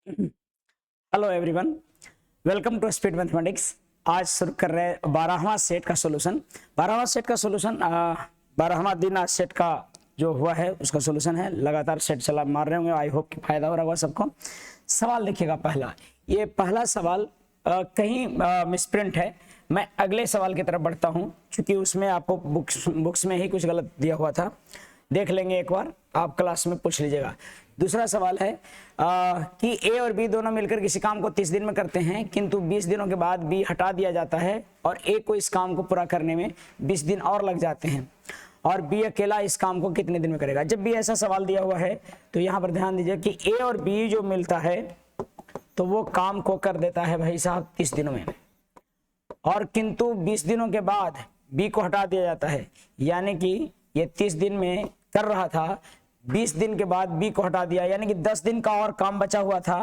Hello everyone, welcome to speed mathematics. आज शुरू कर रहे हैं 12वां सेट का सॉल्यूशन। 12वां सेट का सॉल्यूशन 12वां दिन आज सेट का जो हुआ है उसका सॉल्यूशन है। लगातार सेट चला मार रहे होंगे। आई होप कि फायदा हो रहा होगा सबको। सवाल देखिएगा, पहला सवाल कहीं मिसप्रिंट है। मैं अगले सवाल की तरफ बढ़ता हूं क्योंकि उसमें आपको बुक्स में ही कुछ गलत दिया हुआ था। देख लेंगे एक बार, आप क्लास में पूछ लीजिएगा। दूसरा सवाल है कि ए और बी दोनों मिलकर किसी काम को 30 दिन में करते हैं, किंतु 20 दिनों के बाद बी हटा दिया जाता है और ए को इस काम को पूरा करने में 20 दिन और लग जाते हैं, और बी अकेला इस काम को कितने दिन में करेगा। जब भी ऐसा सवाल दिया हुआ है तो यहाँ पर ध्यान दीजिए कि ए और बी जो मिलता है तो वो काम को कर देता है भाई साहब 30 दिनों में, और किंतु 20 दिनों के बाद बी को हटा दिया जाता है। यानी कि ये 30 दिन में कर रहा था, 20 दिन के बाद बी को हटा दिया, यानी कि 10 दिन का और काम बचा हुआ था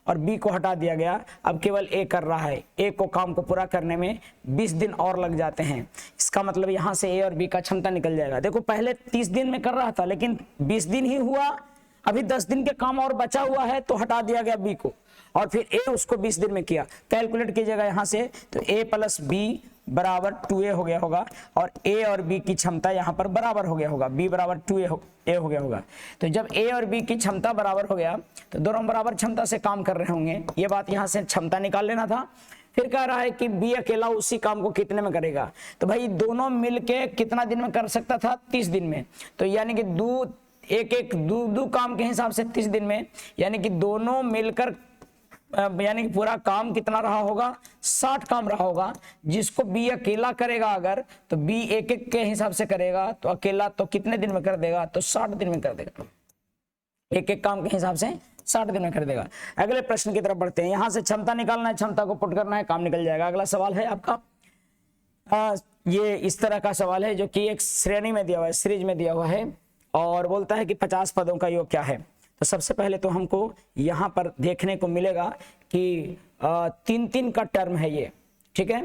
और बी को हटा दिया गया। अब केवल ए कर रहा है। ए को काम को पूरा करने में 20 दिन और लग जाते हैं। इसका मतलब यहाँ से ए और बी का क्षमता निकल जाएगा। देखो, पहले 30 दिन में कर रहा था लेकिन 20 दिन ही हुआ, अभी 10 दिन के काम और बचा हुआ है तो हटा दिया गया बी को, और फिर ए उसको 20 दिन में किया। कैलकुलेट कीजिएगा यहाँ से तो a प्लस बी बराबर 2a हो गया होगा, और a और b की क्षमता यहाँ पर बराबर हो गया होगा। b बराबर 2a हो गया होगा। तो जब a और b की क्षमता बराबर हो गया तो दोनों बराबर क्षमता से काम कर रहे होंगे। ये बात यहाँ से क्षमता निकाल लेना था। फिर कह रहा है कि b अकेला उसी काम को कितने में करेगा। तो भाई दोनों मिलके कितना दिन में कर सकता था? 30 दिन में। तो यानी कि दो काम के हिसाब से 30 दिन में, यानी कि दोनों मिलकर यानी कि पूरा काम कितना रहा होगा? 60 काम रहा होगा। जिसको बी अकेला करेगा अगर, तो बी एक एक के हिसाब से करेगा तो अकेला तो कितने दिन में कर देगा? तो 60 दिन में कर देगा। एक एक काम के हिसाब से 60 दिन में कर देगा। अगले प्रश्न की तरफ बढ़ते हैं। यहां से क्षमता निकालना है, क्षमता को पुट करना है, काम निकल जाएगा। अगला सवाल है आपका ये इस तरह का सवाल है जो कि एक श्रेणी में दिया हुआ है, सीरीज में दिया हुआ है, और बोलता है कि 50 पदों का योग क्या है। तो सबसे पहले तो हमको यहाँ पर देखने को मिलेगा कि 3-3 का टर्म है ये, ठीक है।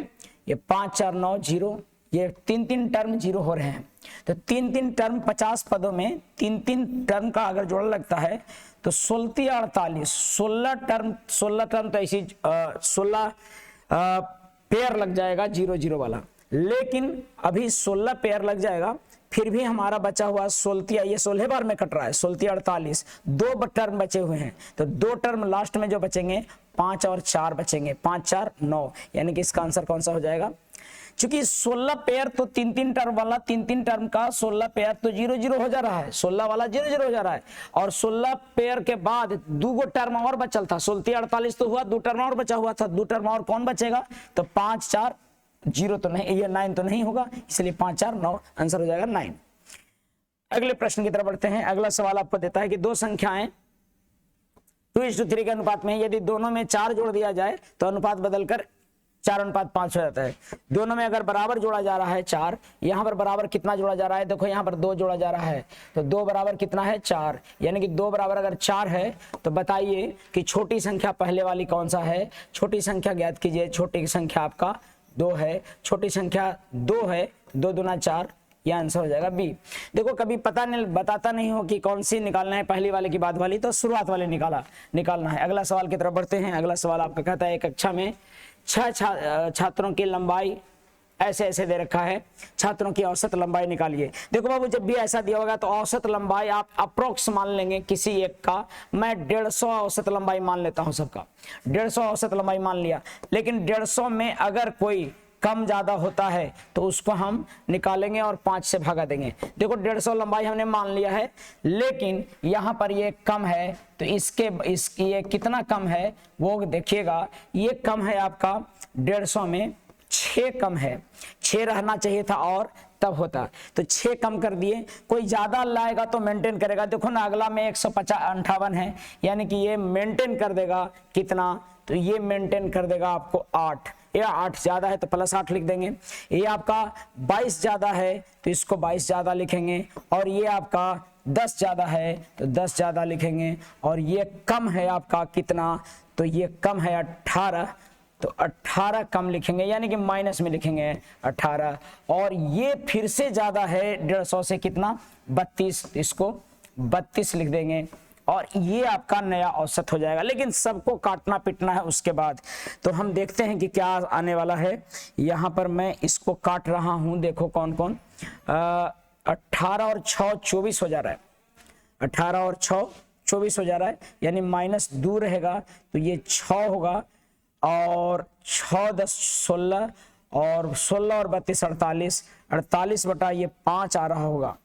ये 5 4 9 0, ये 3-3 टर्म 0 हो रहे हैं। तो 3-3 टर्म 50 पदों में 3-3 टर्म का अगर जोड़ा लगता है तो 16 48 16 टर्म तो ऐसी 16 पेयर लग जाएगा 0 0 वाला। लेकिन अभी 16 पेयर लग जाएगा, फिर भी हमारा बचा हुआ 16, ये 16 बार में कट रहा है। 16 48 2 टर्म बचे हुए हैं, तो 2 टर्म लास्ट में जो बचेंगे 5 और 4 बचेंगे, 5 4 9, यानी कि इसका आंसर कौन सा हो जाएगा? क्योंकि 16 पेयर तो 3-3 टर्म वाला, 3-3 टर्म का 16 पेयर तो 0 0 हो जा रहा है, 16 वाला 0 0 हो जा रहा है। और 16 पेयर के बाद 2 टर्म और बचल था। 16 48 तो हुआ, 2 टर्म और बचा हुआ था। 2 टर्म और कौन बचेगा? तो 5 4 0 तो नहीं, ये 9 तो नहीं होगा, इसलिए 5 4 9 आंसर हो जाएगा 9। अगले प्रश्न की तरफ बढ़ते हैं। अगला सवाल आपको देता है कि दो संख्याएं 2:3 के अनुपात में, यदि दोनों में 4 जोड़ दिया जाए तो अनुपात बदलकर 4:5 हो जाता है। दोनों में अगर बराबर जोड़ा जा रहा है 4, यहाँ पर बराबर कितना जोड़ा जा रहा है? देखो यहाँ पर 2 जोड़ा जा रहा है, तो 2 बराबर कितना है? 4। यानी कि 2 बराबर अगर 4 है तो बताइए कि छोटी संख्या पहले वाली कौन सा है? छोटी संख्या ज्ञात कीजिए। छोटी संख्या आपका 2 है, छोटी संख्या 2 है, 2 दूना 4, यह आंसर हो जाएगा बी। देखो, कभी बताता नहीं हो कि कौन सी निकालना है, पहली वाले की बाद वाली, तो शुरुआत वाले निकालना है। अगला सवाल की तरफ बढ़ते हैं। अगला सवाल आपका कहता है एक कक्षा में 6 छात्रों की लंबाई ऐसे ऐसे दे रखा है, छात्रों की औसत लंबाई निकालिए। देखो बाबू, जब भी ऐसा दिया होगा तो औसत लंबाई आप अप्रोक्स मान लेंगे किसी एक का। मैं 150 औसत लंबाई मान लेता हूं सबका, 150 औसत लंबाई मान लिया। लेकिन 150 में अगर कोई कम ज्यादा होता है तो उसको हम निकालेंगे और 5 से भागा देंगे। देखो, 150 लंबाई हमने मान लिया है, लेकिन यहाँ पर ये कम है, तो इसकी ये कितना कम है वो देखिएगा। ये कम है आपका 150 में 6 कम है। 6 रहना चाहिए था और तब होता, तो 6 कम कर दिए। कोई ज्यादा लाएगा तो मेंटेन करेगा। देखो ना, अगला में 158 है, यानी कि ये मेंटेन कर देगा कितना? तो ये मेंटेन कर देगा आपको 8। ये 8 ज्यादा है तो +8 लिख देंगे। ये आपका 22 ज्यादा है तो इसको 22 ज्यादा लिखेंगे, और ये आपका 10 ज्यादा है तो 10 ज्यादा लिखेंगे, और ये कम है आपका कितना? तो ये कम है 18, तो 18 कम लिखेंगे, यानी कि माइनस में लिखेंगे 18। और ये फिर से ज्यादा है 150 से कितना? 32, इसको 32 लिख देंगे, और ये आपका नया औसत हो जाएगा। लेकिन सबको काटना पिटना है उसके बाद। तो हम देखते हैं कि क्या आने वाला है। यहाँ पर मैं इसको काट रहा हूँ, देखो कौन कौन। 18 और 6 24 हो जा रहा है, 18 और 6 24 हो जा रहा है, यानी माइनस दूर रहेगा तो ये 6 होगा, और 6 10 16, और 16 और 32 48, 48 बटा ये 5 आ रहा होगा।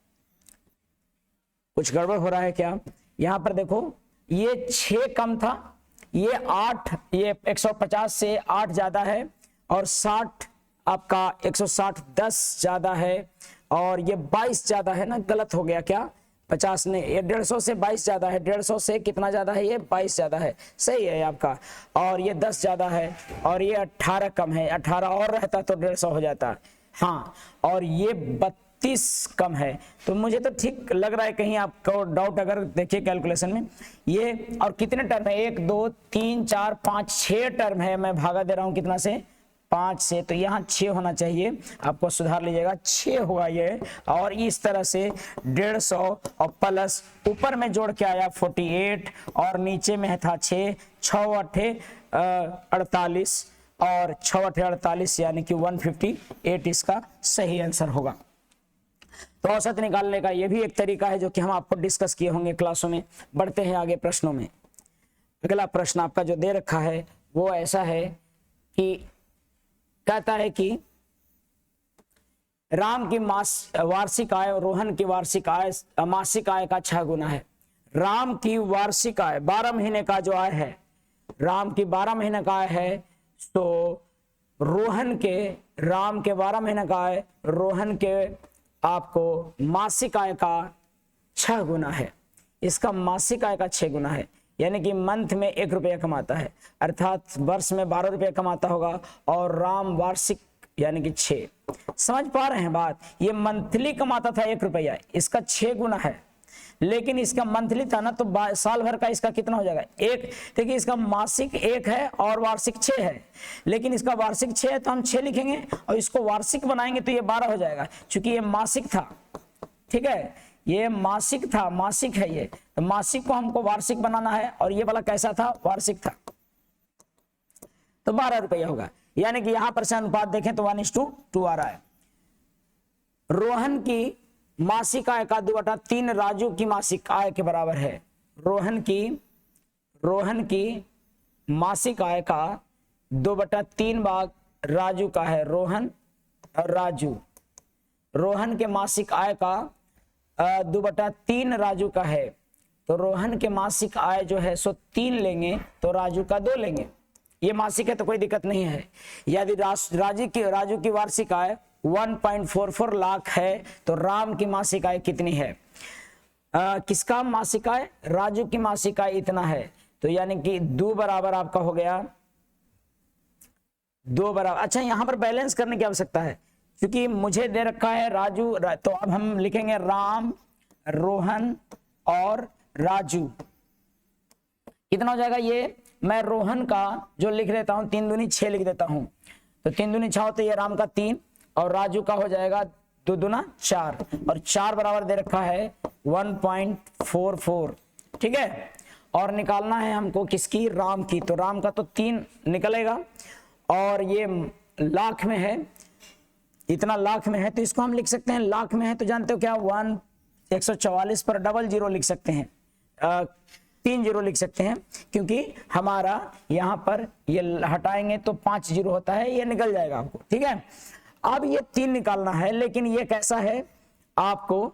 कुछ गड़बड़ हो रहा है क्या? यहाँ पर देखो ये 6 कम था, ये 8, ये 150 से 8 ज्यादा है, और 60 आपका 160 10 ज्यादा है, और ये 22 ज्यादा है ना, गलत हो गया क्या? 50 ने, ये 150 से 22 ज्यादा है, 150 से कितना ज्यादा है? ये 22 ज्यादा है, सही है आपका। और ये 10 ज्यादा है, और ये 18 कम है, 18 और रहता तो 150 हो जाता। हाँ, और ये 32 कम है। तो मुझे तो ठीक लग रहा है, कहीं आपको डाउट अगर देखिए कैलकुलेशन में ये। और कितने टर्म है? 1 2 3 4 5 6 टर्म है, मैं भागा दे रहा हूं कितना से? 5 से। तो यहाँ 6 होना चाहिए, आपको सुधार लीजिएगा, 6 होगा ये। और इस तरह से 150 और प्लस ऊपर में जोड़ के आया 48, और नीचे में था 6 6 8 48, और 6 8 48, यानी कि 158 इसका सही आंसर होगा। तो औसत निकालने का यह भी एक तरीका है जो कि हम आपको डिस्कस किए होंगे क्लासों में। बढ़ते हैं आगे प्रश्नों में। अगला प्रश्न आपका जो दे रखा है वो ऐसा है कि कहता है कि राम की वार्षिक आय और रोहन की वार्षिक आय मासिक आय का 6 गुना है। राम की वार्षिक आय 12 महीने का जो आय है, राम की 12 महीने का आय है, तो रोहन के, राम के 12 महीने का आय रोहन के आपको मासिक आय का 6 गुना है। इसका मासिक आय का 6 गुना है, यानी कि मंथ में 1 रुपया कमाता है, अर्थात वर्ष में 12 रुपया कमाता होगा, और राम वार्षिक यानी कि 6। समझ पा रहे हैं बात? ये मंथली कमाता था 1 रुपया, इसका 6 गुना है। लेकिन इसका मंथली था ना, तो साल भर का इसका कितना हो जाएगा? 1। देखिए इसका मासिक 1 है और वार्षिक 6 है, लेकिन इसका वार्षिक 6 है तो हम 6 लिखेंगे, और इसको वार्षिक बनाएंगे तो ये 12 हो जाएगा, क्योंकि ये मासिक था। ठीक है, ये मासिक था, मासिक है ये, तो मासिक को हमको वार्षिक बनाना है, और ये वाला कैसा था? वार्षिक था, तो 12 रुपया होगा। यानी कि यहां पर से अनुपात देखें तो 1:2 आ रहा है। रोहन की मासिक आय का 2/3 राजू की मासिक आय के बराबर है। रोहन की मासिक आय का 2/3 भाग राजू का है। रोहन और राजू, रोहन के मासिक आय का 2/3 राजू का है, तो रोहन के मासिक आय जो है सो 3 लेंगे, तो राजू का 2 लेंगे। ये मासिक है तो कोई दिक्कत नहीं है। यदि राजू की वार्षिक आय 1.44 लाख है, तो राम की मासिक आय कितनी है? किसका मासिक आय? राजू की मासिक आय इतना है, तो यानी कि 2 बराबर आपका हो गया, 2 बराबर। अच्छा, यहां पर बैलेंस करने की आवश्यकता है, क्योंकि मुझे दे रखा है राजू, तो अब हम लिखेंगे राम, रोहन और राजू। कितना हो जाएगा ये? मैं रोहन का जो लिख देता हूं 3 दूनी 6 लिख देता हूं, तो 3 दूनी 6 होते, ये राम का 3, और राजू का हो जाएगा 2 दूना 4, और 4 बराबर दे रखा है 1.44। ठीक है, और निकालना है हमको किसकी? राम की। तो राम का तो 3 निकलेगा, और ये लाख में है, इतना लाख में है, तो इसको हम लिख सकते हैं लाख में है तो जानते हो क्या? 144 पर डबल 0 लिख सकते हैं, 3 0 लिख सकते हैं, क्योंकि हमारा यहाँ पर ये हटाएंगे तो 5 0 होता है, ये निकल जाएगा आपको। ठीक है, अब ये 3 निकालना है, लेकिन ये कैसा है आपको?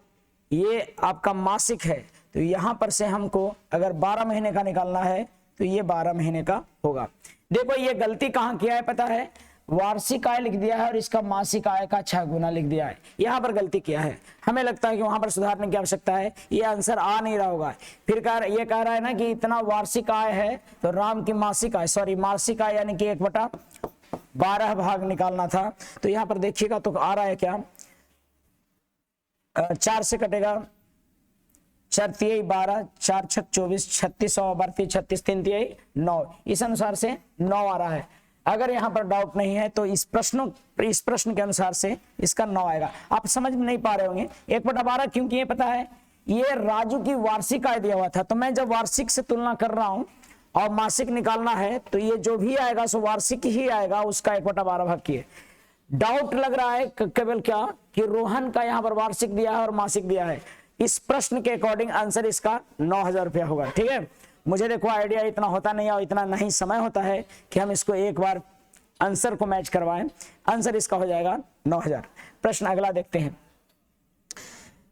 ये आपका मासिक है, तो यहां पर से हमको अगर 12 महीने का निकालना है तो ये 12 महीने का होगा। देखो ये गलती कहां किया है पता है? वार्षिक आय लिख दिया है और इसका मासिक आय का 6 गुना लिख दिया है, यहां पर गलती किया है। हमें लगता है कि वहां पर सुधारने की आवश्यकता है, ये आंसर आ नहीं रहा होगा। फिर ये कह रहा है ना कि इतना वार्षिक आय है, तो राम की मासिक आय, सॉरी मासिक आय यानी कि 1/12 भाग निकालना था। तो यहां पर देखिएगा तो आ रहा है क्या? 4 से कटेगा, 4 तिहाई 12, 4 छक 24, 36 और 36, 3 तिहाई 9, इस अनुसार से 9 आ रहा है। अगर यहाँ पर डाउट नहीं है तो इस प्रश्न के अनुसार से इसका 9 आएगा। आप समझ नहीं पा रहे होंगे 1/12 क्योंकि ये पता है ये राजू की वार्षिक आय दिया हुआ था, तो मैं जब वार्षिक से तुलना कर रहा हूं और मासिक निकालना है तो ये जो भी आएगा सो वार्षिक ही आएगा, उसका 1/12 भाग किए। डाउट लग रहा है केवल क्या कि रोहन का यहाँ पर वार्षिक दिया है और मासिक दिया है। इस प्रश्न के अकॉर्डिंग आंसर इसका 9,000 रुपया होगा। ठीक है, मुझे देखो आइडिया इतना होता नहीं और इतना नहीं समय होता है कि हम इसको एक बार आंसर को मैच करवाएं। आंसर इसका हो जाएगा 9,000। प्रश्न अगला देखते हैं।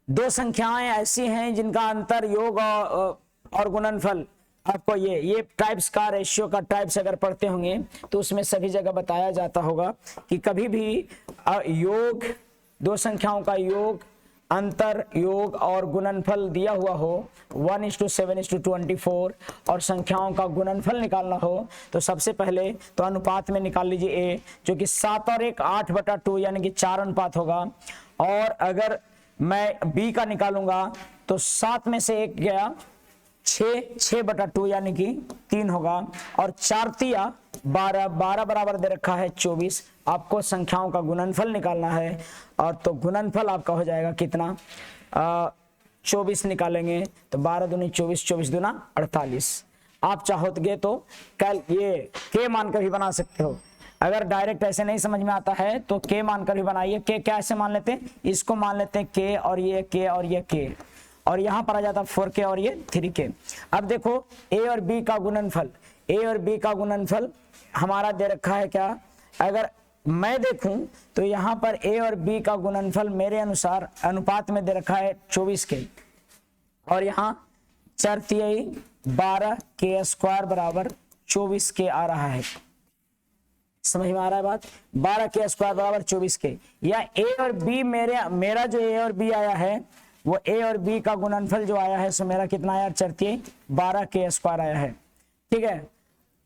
दो संख्याएं ऐसी हैं जिनका अंतर, योग और गुणनफल, आपको ये टाइप्स का रेशियो का टाइप्स अगर पढ़ते होंगे तो उसमें सभी जगह बताया जाता होगा कि कभी भी योग, दो संख्याओं का योग, अंतर, योग और गुणनफल दिया हुआ हो 1:7:24 और संख्याओं का गुणनफल निकालना हो तो सबसे पहले तो अनुपात में निकाल लीजिए a, जो कि 7 और 1 8/2 यानी कि 4 अनुपात होगा। और अगर मैं b का निकालूंगा तो 7 में से 1 गया 6/2 यानी कि 3 होगा और 4 तिया 12 बराबर दे रखा है 24। आपको संख्याओं का गुणनफल निकालना है और तो गुणनफल आपका हो जाएगा कितना, 24 निकालेंगे तो 12 दूनी 24, 24 दूना 48। आप चाहोगे तो कल ये के मान कर भी बना सकते हो। अगर डायरेक्ट ऐसे नहीं समझ में आता है तो के मान कर भी बनाइए। के क्या ऐसे मान लेते हैं, इसको मान लेते हैं के और ये के और ये के, और यहां पर आ जाता 4k और ये 3k। अब देखो a और b का गुणनफल, a और b का गुणनफल हमारा दे रखा है क्या, अगर मैं देखूं तो यहां पर a और b का गुणनफल मेरे अनुसार अनुपात में दे रखा है 24k और यहां 4 तिहाई 12k² बराबर 24k आ रहा है। समझ में आ रहा है बात, 12k² बराबर 24k। या a और b, मेरा जो a और b आया है वो a और b का गुणनफल जो आया है सो मेरा कितना आया, 4 तिहाई 12k² आया है। ठीक है,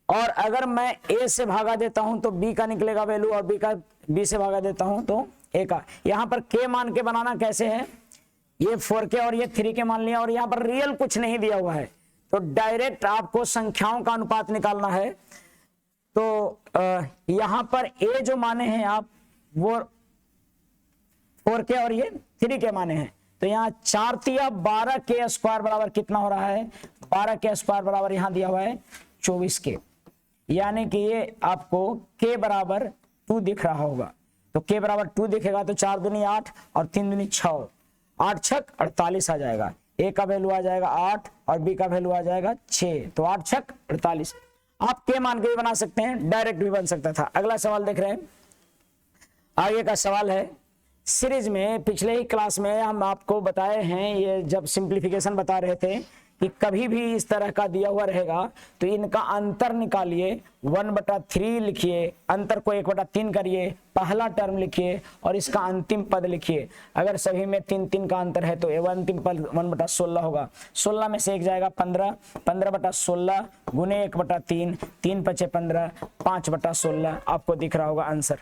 और अगर मैं a से भागा देता हूं तो b का निकलेगा वैल्यू और b से भागा देता हूं तो a का। यहां पर k मान के बनाना कैसे है, ये 4k और ये 3k मान लिया और यहां पर रियल कुछ नहीं दिया हुआ है तो डायरेक्ट आपको संख्याओं का अनुपात निकालना है। तो यहां पर a जो माने हैं आप वो 4k और ये 3k माने हैं तो यहाँ 4 तिया 12k² बराबर कितना हो रहा है, 12k² बराबर यहां दिया हुआ है 24k, यानी कि ये आपको k बराबर 2 दिख रहा होगा। तो k बराबर 2 दिखेगा तो 4 दूनी 8 और 3 दूनी 6, 8 छक 48 आ जाएगा। a का वैल्यू आ जाएगा 8 और b का वैल्यू आ जाएगा 6, तो 8 छक 48। आप k मान के भी बना सकते हैं, डायरेक्ट भी बन सकता था। अगला सवाल देख रहे हैं, आगे का सवाल है सीरीज में। पिछले ही क्लास में हम आपको बताए हैं, ये जब सिंप्लीफिकेशन बता रहे थे कि कभी भी इस तरह का दिया हुआ रहेगा तो इनका अंतर निकालिए, 1/3 लिखिए, अंतर को 1/3 करिए, पहला टर्म लिखिए और इसका अंतिम पद लिखिए। अगर सभी में 3 का अंतर है तो ये अंतिम पद 1/16 होगा। 16 में से 1 जाएगा 15, 15/16 गुने 1/3, 3 × 15, 5/16 आपको दिख रहा होगा आंसर।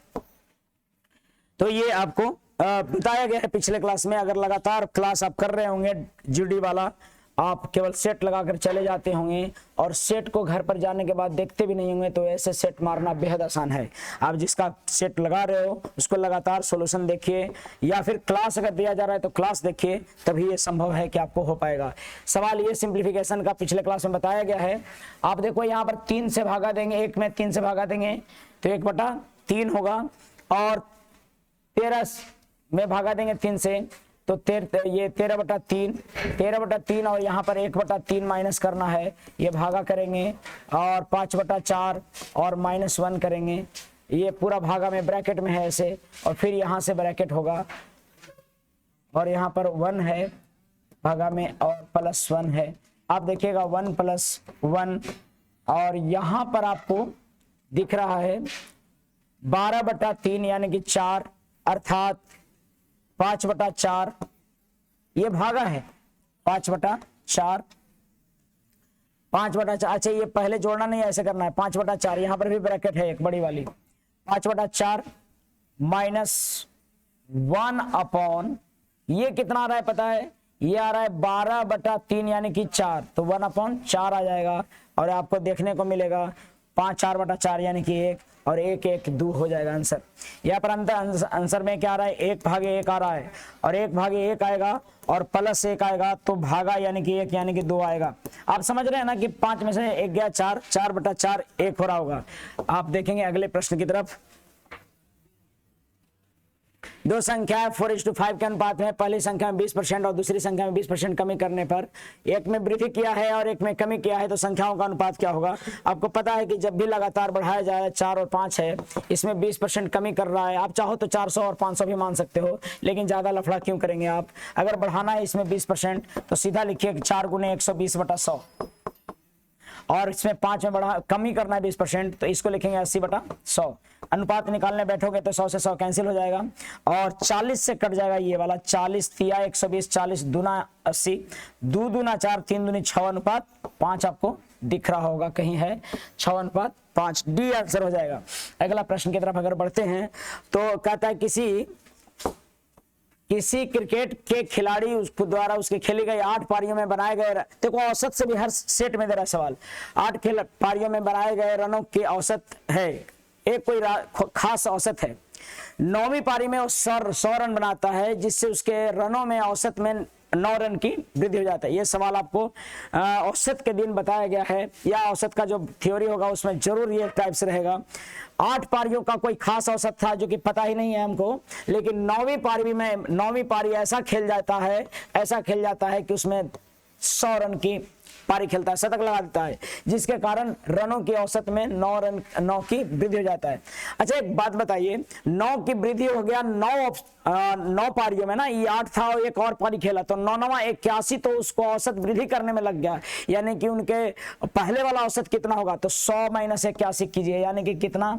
तो ये आपको बताया गया है पिछले क्लास में। अगर लगातार क्लास आप कर रहे होंगे जीडी वाला, आप केवल सेट लगाकर चले जाते होंगे और सेट को घर पर जाने के बाद देखते भी नहीं होंगे तो ऐसे सेट मारना बेहद आसान है। आप जिसका सेट लगा रहे हो उसको लगातार सॉल्यूशन देखिए या फिर क्लास अगर दिया जा रहा है तो क्लास देखिए, तभी ये संभव है कि आपको हो पाएगा। सवाल ये सिंप्लीफिकेशन का पिछले क्लास में बताया गया है। आप देखो यहाँ पर 3 से भागा देंगे, 1 में 3 से भागा देंगे तो 1/3 होगा और 13 में भागा देंगे 3 से तो ये 13/3 और यहाँ पर 1/3 माइनस करना है, ये भागा करेंगे और 5/4 और -1 करेंगे। ये पूरा भागा में ब्रैकेट में है ऐसे और फिर यहाँ से ब्रैकेट होगा और यहाँ पर 1 है भागा में और +1 है। आप देखिएगा 1 + 1 और यहाँ पर आपको दिख रहा है 12/3 यानी कि 4 अर्थात 5/4 ये भागा है 5/4। अच्छा ये पहले जोड़ना नहीं, ऐसे करना है 5/4, यहां पर भी ब्रैकेट है एक बड़ी वाली, 5/4 -1 ये कितना आ रहा है पता है, ये आ रहा है 12/3 यानी कि 4, तो 1/4 आ जाएगा और आपको देखने को मिलेगा 5 4/4 यानी कि 1 और 1 1 2 हो जाएगा आंसर। यहाँ पर आंसर में क्या आ रहा है, 1/1 आ रहा है और 1/1 आएगा और प्लस 1 आएगा तो भागा यानी कि 1 यानी कि 2 आएगा। आप समझ रहे हैं ना कि 5 में से 1 गया 4, 4/4 1 हो रहा होगा। आप देखेंगे अगले प्रश्न की तरफ। दो संख्याएं 4:5 के अनुपात में, पहली संख्या में 20% और दूसरी संख्या में 20% कमी करने पर एक में वृद्धि किया है और एक में कमी किया है, तो संख्याओं का अनुपात क्या होगा। आपको पता है कि जब भी लगातार बढ़ाया जाए, 4 और 5 है, इसमें 20% कमी कर रहा है। आप चाहो तो 400 और 500 भी मान सकते हो, लेकिन ज्यादा लफड़ा क्यों करेंगे आप। अगर बढ़ाना है इसमें 20% तो सीधा लिखिए 4 × 120/100 और इसमें 5 में बढ़ा कमी करना है 20%, तो इसको लिखेंगे 80/100। अनुपात निकालने बैठोगे तो 100 से 100 कैंसिल हो जाएगा और 40 से कट जाएगा ये वाला। 40 तिया 120, 40 दूना 80, 2 दूना 4, 3 दूनी 6/5 आपको दिख रहा होगा कहीं है 6/5, डी आंसर हो जाएगा। अगला प्रश्न की तरफ अगर बढ़ते हैं तो कहता है किसी क्रिकेट के खिलाड़ी उसको द्वारा उसके खेली गई 8 पारियों में बनाए गए, देखो औसत से भी हर सेट में दे रहा है सवाल। 8 पारियों में बनाए गए रनों की औसत है, एक कोई खास औसत है। 9वीं पारी में वो 100 रन बनाता है, जिससे उसके रनों में औसत में 9 रन की वृद्धि हो जाता है। ये सवाल आपको औसत के दिन बताया गया है, या औसत का जो थ्योरी होगा उसमें जरूर ये टाइप से रहेगा। 8 पारियों का कोई खास औसत था जो कि पता ही नहीं है हमको, लेकिन 9वीं पारी ऐसा खेल जाता है कि उसमें 100 रन की पारी खेलता है, शतक लगा देता है, जिसके कारण रनों की औसत में 9 की वृद्धि हो जाता है। अच्छा एक बात बताइए, 9 की वृद्धि हो गया 9 पारियों में ना, ये 8 था और एक और पारी खेला तो 9 81, तो उसको औसत वृद्धि करने में लग गया। यानी कि उनके पहले वाला औसत कितना होगा, तो 100 - 81 कीजिए, यानी कि कितना,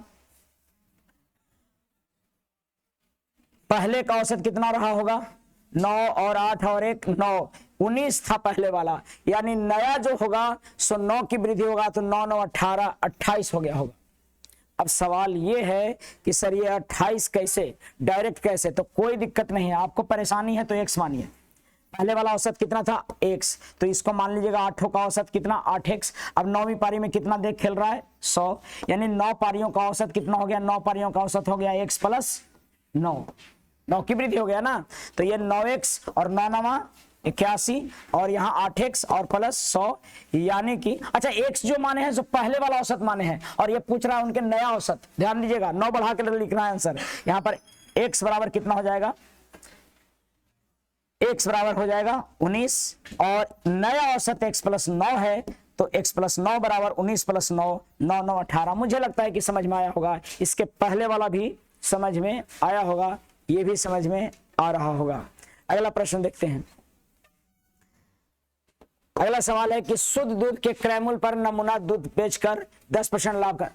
पहले का औसत कितना रहा होगा 9 और 8 और 1 9, 19 था पहले वाला, यानी नया जो होगा सो 9 की वृद्धि होगा तो 9 9 18 28 हो गया होगा। अब सवाल ये है कि सर ये 28 कैसे, डायरेक्ट कैसे, तो कोई दिक्कत नहीं है, आपको परेशानी है तो x मानिए। पहले वाला औसत कितना था x, तो इसको मान लीजिएगा 8 का औसत कितना 8x। अब 9वीं पारी में कितना देख खेल रहा है 100, यानी 9 पारियों का औसत कितना हो गया, 9 पारियों का औसत हो गया x + 9 की वृद्धि हो गया ना, तो ये 9x और 9 9 81 और यहाँ 8x और प्लस 100, यानी कि अच्छा x जो माने हैं जो पहले वाला औसत माने हैं, और ये पूछ रहा है उनके नया औसत। ध्यान दीजिएगा 9 बढ़ा के लिखना है आंसर। यहाँ पर x बराबर कितना हो जाएगा, x बराबर हो जाएगा 19 और नया औसत x + 9 है, तो x + 9 बराबर 19 + 9 9 9 18। मुझे लगता है कि समझ में आया होगा, इसके पहले वाला भी समझ में आया होगा, ये भी समझ में आ रहा होगा। अगला प्रश्न देखते हैं। अगला सवाल है कि शुद्ध दूध के क्रयमूल्य पर नमूना दूध बेचकर 10% लाभ कर।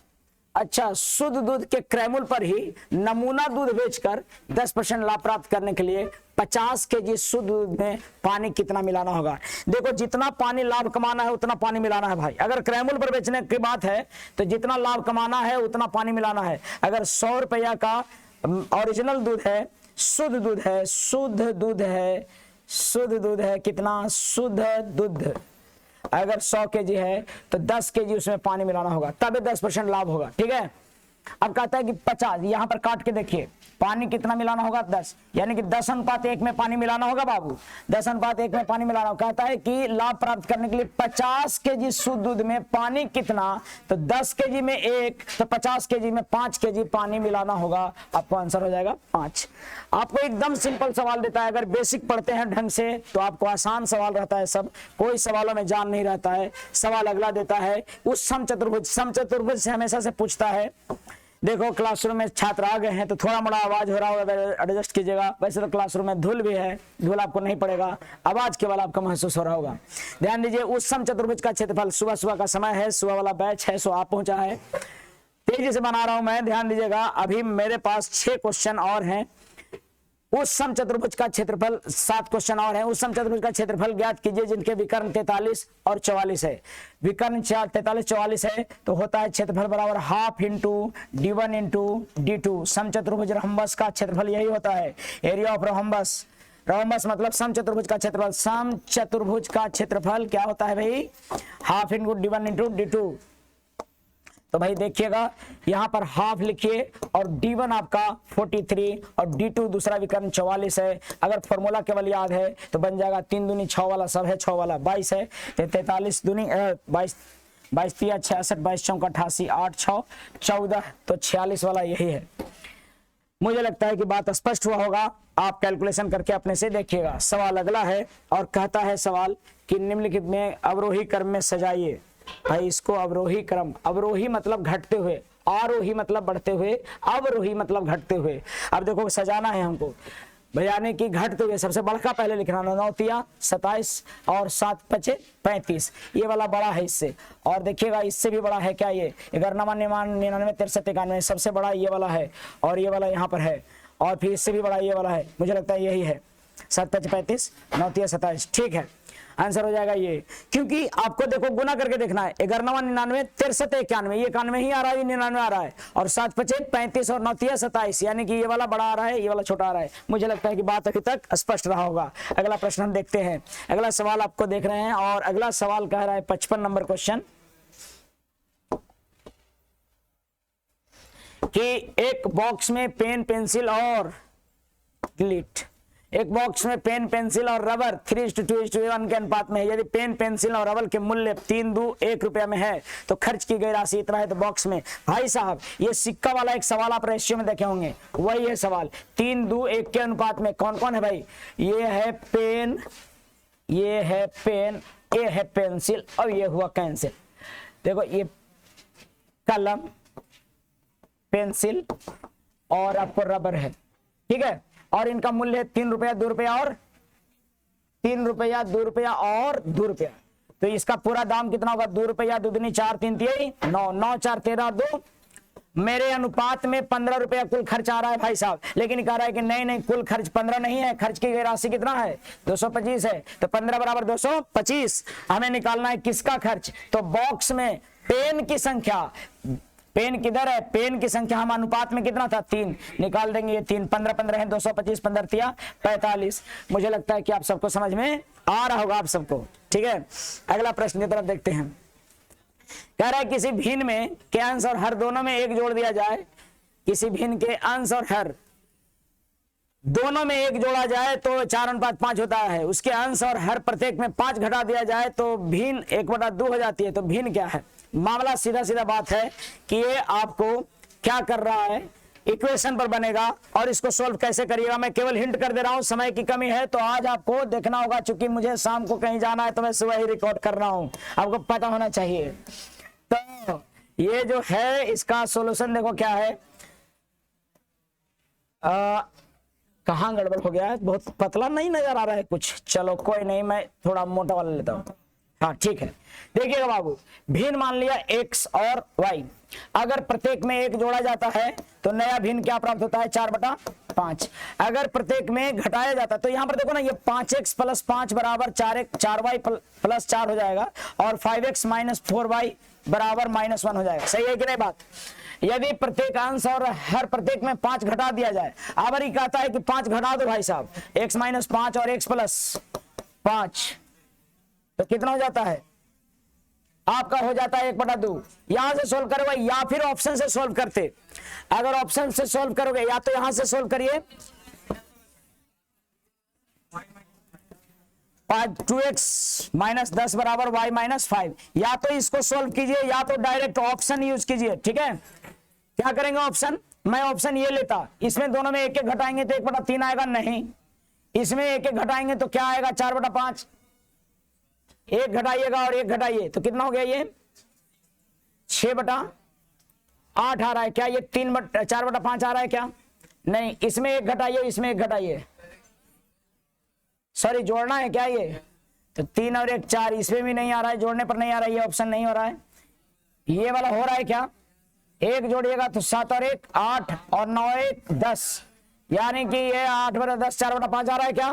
अच्छा, शुद्ध दूध के क्रयमूल्य पर ही नमूना दूध बेचकर 10% लाभ प्राप्त करने के लिए 50 kg शुद्ध दूध में पानी कितना मिलाना होगा। देखो जितना पानी लाभ कमाना है उतना पानी मिलाना है भाई। अगर क्रयमूल्य पर बेचने की बात है तो जितना लाभ कमाना है उतना पानी मिलाना है। अगर 100 रुपया का ओरिजिनल दूध है, शुद्ध दूध है कितना, शुद्ध दूध अगर 100 kg है तो 10 kg उसमें पानी मिलाना होगा, तब 10% लाभ होगा। ठीक है, अब कहता है कि 50, यहां पर काट के देखिए पानी कितना मिलाना होगा 10, यानी कि 10:1 में पानी मिलाना होगा बाबू, 10:1 में पानी मिलाना होगा। कहता है कि लाभ प्राप्त करने के लिए 50 kg शुद्ध दूध में पानी कितना, तो 10 kg में 1, तो 50 kg में 5 kg पानी मिलाना होगा। आपको आंसर हो जाएगा 5। आपको एकदम सिंपल सवाल देता है, अगर बेसिक पढ़ते हैं ढंग से तो आपको आसान सवाल रहता है, सब कोई सवालों में जान नहीं रहता है। सवाल अगला देता है उस समचतुर्भुज से हमेशा से पूछता है। देखो क्लासरूम में छात्र आ गए हैं तो थोड़ा मोड़ा आवाज हो रहा होगा, एडजस्ट कीजिएगा। वैसे तो क्लासरूम में धूल भी है, धूल आपको नहीं पड़ेगा, आवाज केवल आपको महसूस हो रहा होगा। ध्यान दीजिए, उस समचतुर्भुज का क्षेत्रफल, सुबह का समय है, सुबह वाला बैच है, सो आप पहुंचा है, तेजी से बना रहा हूं मैं। ध्यान दीजिएगा, अभी मेरे पास 6 क्वेश्चन और हैं। उस समचतुर्भुज का क्षेत्रफल, 7 क्वेश्चन और हैं। उस समचतुर्भुज का क्षेत्रफल ज्ञात कीजिए जिनके विकर्ण 43 और 44 है। विकर्ण 43 44 है तो होता है क्षेत्रफल बराबर ½ × d1 × d2। समचतुर्भुज रोम्बस का क्षेत्रफल यही होता है, एरिया ऑफ रोम्बस। रोम्बस मतलब समचतुर्भुज का क्षेत्रफल। समचतुर्भुज का क्षेत्रफल क्या होता है भाई, ½ × d1 × d2। तो भाई देखिएगा यहाँ पर हाफ लिखिए और D1 आपका 43 और D2 दूसरा विकर्ण 44 है। अगर फॉर्मूला केवल याद है तो बन जाएगा 3 दूनी 6 वाला सब है, 6 वाला 22 है, 43 दूनी 22 22 तिया 66 22 चौका 88 8 6 14 तो 46 वाला यही है। मुझे लगता है कि बात स्पष्ट हुआ होगा। आप कैलकुलेशन करके अपने से देखिएगा। सवाल अगला है और कहता है सवाल कि निम्नलिखित में अवरोही क्रम में सजाइए। भाई इसको अवरोही क्रम, अवरोही मतलब घटते हुए, आरोही मतलब बढ़ते हुए, अवरोही मतलब घटते हुए। अब देखो सजाना है हमको, यानी कि घटते हुए सबसे बड़ा पहले लिखना, 9 तिया 27 और 7 पचे 35, ये वाला बड़ा है इससे। और देखिएगा इससे भी बड़ा है क्या, ये 11 99 63 91 सबसे बड़ा ये वाला है और ये वाला यहाँ पर है और फिर इससे भी बड़ा ये वाला है। मुझे लगता है यही है 7 5 35 9 तिया 27। ठीक है, आंसर हो जाएगा ये, क्योंकि आपको देखो गुना करके देखना है। 11 99 63 91, ये 91 ही आ रहा है, 99 आ रहा है और 7 5 35 और 9 तिया 27, यानी कि ये वाला बड़ा आ रहा है, ये वाला छोटा आ रहा है। मुझे लगता है कि बात अभी तक स्पष्ट रहा होगा। अगला प्रश्न हम देखते हैं। अगला सवाल आपको देख रहे हैं और अगला सवाल कह रहा है 55 नंबर क्वेश्चन कि एक बॉक्स में पेन पेंसिल और डिलीट, एक बॉक्स में पेन पेंसिल और रबर 3:2:1 के अनुपात में है। यदि पेन पेंसिल और रबर के मूल्य 3 2 1 रुपया में है तो खर्च की गई राशि इतना है। तो बॉक्स में भाई साहब ये सिक्का वाला एक सवाल आप रेशियो में देखे होंगे, वही है सवाल। 3 2 1 के अनुपात में कौन कौन है भाई, ये है पेन, ये है पेन, ये है पेंसिल और ये हुआ कैंसिल। देखो ये कलम, पेंसिल और आपको रबर है, ठीक है, और इनका मूल्य है 3 रुपया 2 रुपया और 3 रुपया 2 रुपया और 2 रुपया। तो इसका पूरा दाम कितना होगा, 2 रुपया 2 दूनी 4 3 तिहाई 9 9 4 13 और 2, मेरे अनुपात में 15 रुपया कुल खर्च आ रहा है भाई साहब। लेकिन कह रहा है कि नहीं नहीं कुल खर्च 15 नहीं है, खर्च की गई राशि कितना है 225 है। तो 15 बराबर 225 हमें निकालना है किसका खर्च। तो बॉक्स में पेन की संख्या, पेन किधर है, पेन की संख्या हम अनुपात में कितना था 3, निकाल देंगे ये 3, 15 15 है 225, 15 तिया 45। मुझे लगता है कि आप सबको समझ में आ रहा होगा आप सबको, ठीक है। अगला प्रश्न की तरफ देखते हैं। कह रहा है किसी भिन्न में के अंश और हर दोनों में 1 जोड़ दिया जाए, किसी भिन्न के अंश और हर दोनों में 1 जोड़ा जाए तो 4:5 होता है। उसके अंश और हर प्रत्येक में 5 घटा दिया जाए तो भिन्न 1/2 हो जाती है। तो भिन्न क्या है, मामला सीधा सीधा बात है कि ये आपको क्या कर रहा है, इक्वेशन पर बनेगा और इसको सोल्व कैसे करिएगा मैं केवल हिंट कर दे रहा हूं, समय की कमी है तो आज आपको देखना होगा। चूंकि मुझे शाम को कहीं जाना है तो मैं सुबह ही रिकॉर्ड कर रहा हूं, आपको पता होना चाहिए। तो ये जो है इसका सॉल्यूशन देखो क्या है, कहां गड़बड़ हो गया है, बहुत पतला नहीं नजर आ रहा है कुछ, चलो कोई नहीं मैं थोड़ा मोटा वाला लेता हूं। हाँ ठीक है, देखिएगा बाबू, भिन्न मान लिया x और y, अगर प्रत्येक में 1 जोड़ा जाता है तो नया भिन्न क्या प्राप्त होता है 4/5। अगर प्रत्येक में घटाया जाता है तो यहां पर देखो ना, ये 5x + 5 बराबर 4y + 4 हो जाएगा और 5x - 4y बराबर -1 हो जाएगा। सही है कि नहीं बात। यदि प्रत्येक अंश और हर प्रत्येक में 5 घटा दिया जाए, अब ये कहता है कि 5 घटा दो भाई साहब, x - 5 और x + 5 तो कितना हो जाता है आपका, हो जाता है 1/2। यहां से सोल्व करोगे या फिर ऑप्शन से सोल्व करते, अगर ऑप्शन से सोल्व करोगे या तो यहां से सोल्व करिए 2x - 10 बराबर y - 5, या तो इसको सोल्व कीजिए या तो डायरेक्ट ऑप्शन यूज कीजिए। ठीक है, क्या करेंगे ऑप्शन, मैं ऑप्शन ये लेता, इसमें दोनों में 1 घटाएंगे तो 1/3 आएगा, नहीं इसमें 1 घटाएंगे तो क्या आएगा 4/5, 1 घटाइएगा और 1 घटाइए तो कितना हो गया, ये 6/8 आ रहा है क्या, ये 4/5 आ रहा है क्या, नहीं इसमें 1 घटाइए, इसमें 1 घटाइए, सॉरी जोड़ना है क्या, ये तो 3 और 1 4, इसमें भी नहीं आ रहा है, जोड़ने पर नहीं आ रहा है, ये ऑप्शन नहीं हो रहा है। ये वाला हो रहा है क्या, 1 जोड़िएगा तो 7 और 1 8 और 9 1 10, यानी कि ये 8/10 4/5 आ रहा है क्या।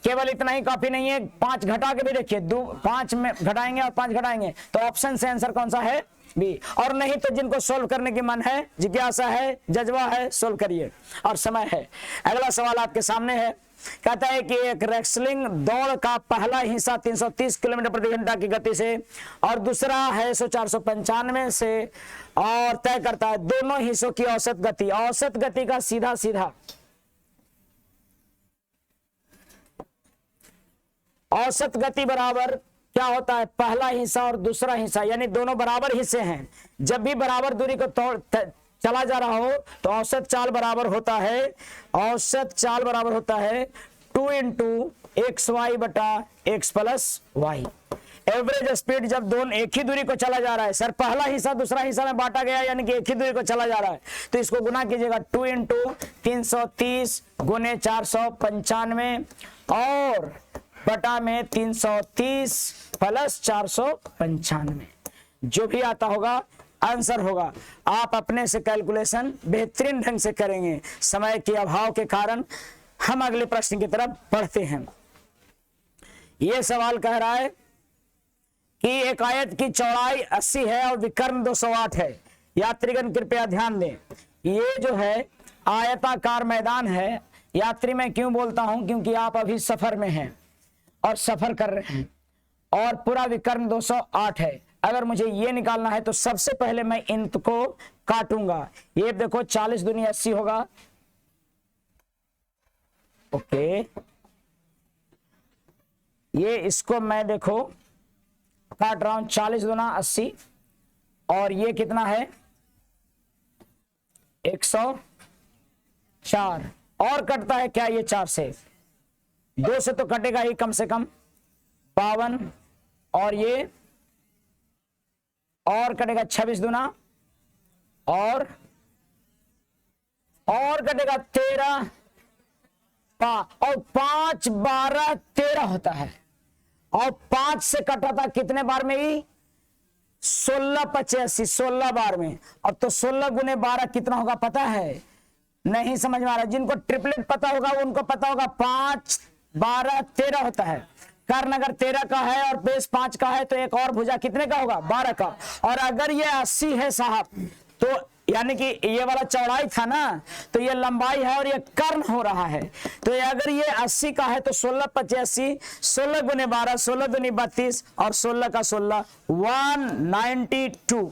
केवल इतना ही काफी नहीं है, 5 घटा के भी देखिए, 5 में घटाएंगे और 5 घटाएंगे तो ऑप्शन से आंसर कौन सा है बी। और नहीं तो जिनको सोल्व करने की मन है, जिज्ञासा है, जज्बा है, सोल्व करिए और समय है। अगला सवाल आपके सामने है, कहता है कि एक रेसलिंग दौड़ का पहला हिस्सा 330 किलोमीटर प्रति घंटा की गति से और दूसरा है 495 से और तय करता है दोनों हिस्सों की औसत गति। औसत गति का सीधा सीधा औसत गति बराबर क्या होता है, पहला हिस्सा और दूसरा हिस्सा, यानी दोनों बराबर हिस्से हैं। जब भी बराबर दूरी को चला जा रहा हो तो औसत चाल बराबर होता है, औसत चाल बराबर होता है 2 इंटू एक्स वाई बटा X plus Y. Average speed जब दोनों एक ही दूरी को चला जा रहा है, सर पहला हिस्सा दूसरा हिस्सा में बांटा गया यानी कि एक ही दूरी को चला जा रहा है, तो इसको गुना कीजिएगा 2 इंटू 330 गुने 495 और बटा में 330 प्लस 495, जो भी आता होगा आंसर होगा। आप अपने से कैलकुलेशन बेहतरीन ढंग से करेंगे। समय के अभाव के कारण हम अगले प्रश्न की तरफ बढ़ते हैं। यह सवाल कह रहा है कि एक आयत की चौड़ाई 80 है और विकर्ण 208 है। यात्रीगण कृपया ध्यान दें, ये जो है आयताकार मैदान है। यात्री मैं क्यों बोलता हूं, क्योंकि आप अभी सफर में हैं और सफर कर रहे हैं और पूरा विकर्ण 208 है। अगर मुझे ये निकालना है तो सबसे पहले मैं इनको काटूंगा। ये देखो 40 दूनी 80 होगा, ओके। ये इसको मैं देखो काट रहा हूं, 40 दूना 80 और ये कितना है 104 और कटता है क्या ये 4 से, 2 से तो कटेगा ही कम से कम 52 और ये और कटेगा 26 दूना और कटेगा 13 और 5 12 13 होता है और 5 से कटा था कितने बार में ही 16 85 16 बार में। अब तो 16 गुने 12 कितना होगा पता है, नहीं समझ में आ रहा। जिनको ट्रिपलेट पता होगा उनको पता होगा 5 12 13 होता है। कर्ण अगर 13 का है और बेस 5 का है तो एक और भुजा कितने का होगा 12 का। और अगर ये 80 है साहब तो यानी कि ये वाला चौड़ाई था ना, तो ये लंबाई है और ये कर्ण हो रहा है। तो ये अगर ये 80 का है तो 16 85 16 गुने 12 16 दूनी 32 और 16 का 16 192,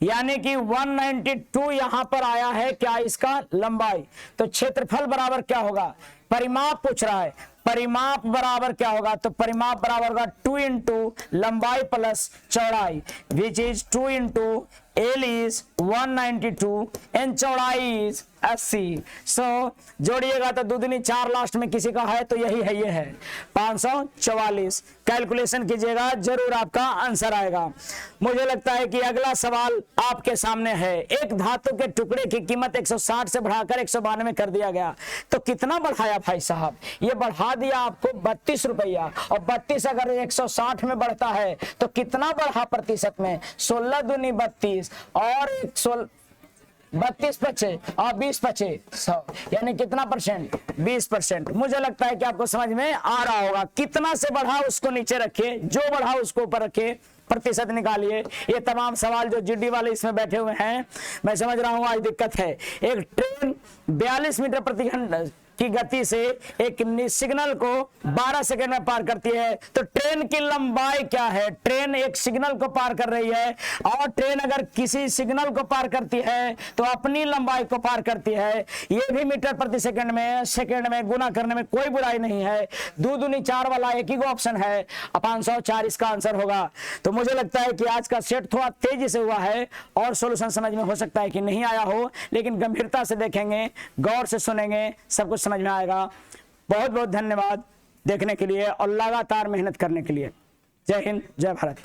यानी कि 192 यहां पर आया है क्या इसका लंबाई। तो क्षेत्रफल बराबर क्या होगा, परिमाप पूछ रहा है, परिमाप बराबर क्या होगा, तो परिमाप बराबर होगा 2 इंटू लंबाई प्लस चौड़ाई which is 2 into L is 192 and चौड़ाई इज 80। सो जोड़िएगा तो 2 दूनी 4 लास्ट में किसी का है तो यही है, ये है 544। कैलकुलेशन कीजिएगा, जरूर आपका आंसर आएगा। मुझे लगता है कि अगला सवाल आपके सामने है। एक धातु के टुकड़े की कीमत 160 से बढ़ाकर 192 कर दिया गया, तो कितना बढ़ाया भाई साहब, ये बढ़ा दिया आपको 32 रुपया और 32 अगर 160 में बढ़ता है तो कितना बढ़ा प्रतिशत में, 16 दूनी 32 और 32 पचे और 20 पचे 100, यानी कितना परसेंट 20%। मुझे लगता है कि आपको समझ में आ रहा होगा। कितना से बढ़ा उसको नीचे रखिए, जो बढ़ा उसको ऊपर रखिए, प्रतिशत निकालिए। ये तमाम सवाल जो जीडी वाले इसमें बैठे हुए हैं, मैं समझ रहा हूं आज दिक्कत है। एक ट्रेन 42 मीटर प्रति घंटा की गति से एक सिग्नल को 12 सेकंड में पार करती है, तो ट्रेन की लंबाई क्या है। ट्रेन एक सिग्नल को पार कर रही है और ट्रेन अगर किसी सिग्नल को पार करती है तो अपनी लंबाई को पार करती है। ये भी मीटर प्रति सेकंड में गुना करने में कोई बुराई नहीं है। 2 दूनी 4 वाला एक ही ऑप्शन है, 504 इसका आंसर होगा। तो मुझे लगता है कि आज का सेट थोड़ा तेजी से हुआ है और सॉल्यूशन समझ में हो सकता है कि नहीं आया हो, लेकिन गंभीरता से देखेंगे, गौर से सुनेंगे, सब कुछ समझ में आएगा। बहुत बहुत धन्यवाद देखने के लिए और लगातार मेहनत करने के लिए। जय हिंद, जय भारत।